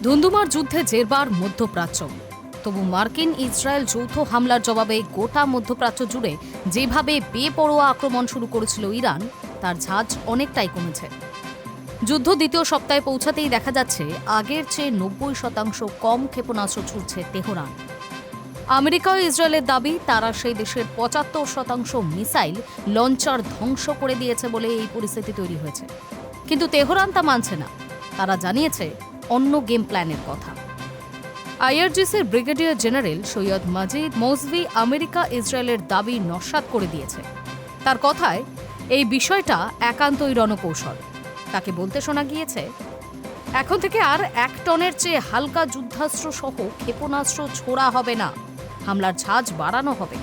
ধুন্ধুমার যুদ্ধে জেরবার মধ্যপ্রাচ্য। তবু মার্কিন ইসরায়েল যৌথ হামলার জবাবে গোটা মধ্যপ্রাচ্য জুড়ে যেভাবে বেপরোয়া আক্রমণ শুরু করেছিল ইরান, তার ঝাঁজ অনেকটাই কমেছে। যুদ্ধ দ্বিতীয় সপ্তাহে পৌঁছাতেই দেখা যাচ্ছে আগের চেয়ে 90% কম ক্ষেপণাস্ত্র ছুড়ছে তেহরান। আমেরিকা ও ইসরায়েলের দাবি তারা সেই দেশের 75% মিসাইল লঞ্চার ধ্বংস করে দিয়েছে বলে এই পরিস্থিতি তৈরি হয়েছে। কিন্তু তেহরান তা মানছে না। তারা জানিয়েছে অন্য গেম প্ল্যানের কথা। আইআরজিসির ব্রিগেডিয়ার জেনারেল সৈয়দ মাজিদ মৌসভি আমেরিকা ইসরায়েলের দাবি নস্যাৎ করে দিয়েছে। তার কথায় এই বিষয়টা একান্তই রণকৌশল। তাকে বলতে শোনা গিয়েছে, এখন থেকে আর 1 টনের চেয়ে হালকা যুদ্ধাস্ত্র সহ ক্ষেপণাস্ত্র ছোড়া হবে না, হামলার ঝাঁজ বাড়ানো হবে,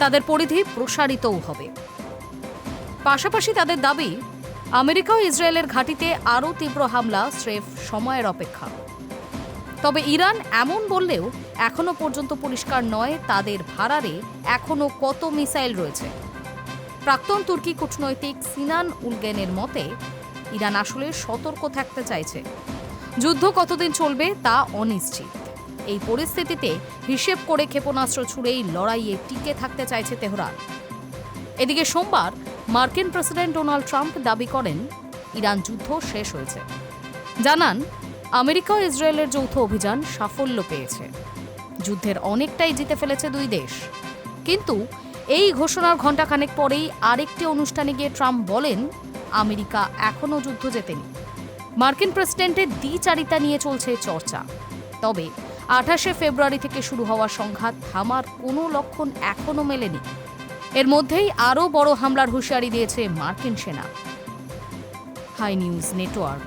তাদের পরিধি প্রসারিতও হবে। পাশাপাশি তাদের দাবি আমেরিকা ও ইসরায়েলের ঘাঁটিতে আরও তীব্র হামলা স্রেফ সময়ের অপেক্ষা। তবে ইরান এমন বললেও এখনো পর্যন্ত পরিষ্কার নয় তাদের ভাড়ারে এখনো কত মিসাইল রয়েছে। প্রাক্তন তুর্কি কূটনৈতিক সিনান উলগেনের মতে, ইরান আসলে সতর্ক থাকতে চাইছে। যুদ্ধ কতদিন চলবে তা অনিশ্চিত। এই পরিস্থিতিতে হিসেব করে ক্ষেপণাস্ত্র ছুড়েই লড়াইয়ে টিকে থাকতে চাইছে তেহরান। এদিকে সোমবার মার্কিন প্রেসিডেন্ট ডোনাল্ড ট্রাম্প দাবি করেন ইরান যুদ্ধ শেষ হয়েছে। জানান আমেরিকা ও ইসরায়েলের যৌথ অভিযান সাফল্য পেয়েছে, যুদ্ধের অনেকটাই জিতে ফেলেছে দুই দেশ। কিন্তু এই ঘোষণার ঘণ্টাখানেক পরেই আরেকটি অনুষ্ঠানে গিয়ে ট্রাম্প বলেন আমেরিকা এখনও যুদ্ধ জেতেনি। মার্কিন প্রেসিডেন্টের দ্বিচারিতা নিয়ে চলছে চর্চা। তবে 28 ফেব্রুয়ারি থেকে শুরু হওয়া সংঘাত থামার কোনো লক্ষণ এখনও মেলেনি। এর মধ্যেই আরও বড় হামলার হুঁশিয়ারি দিয়েছে মার্কিন সেনা। Hi news network.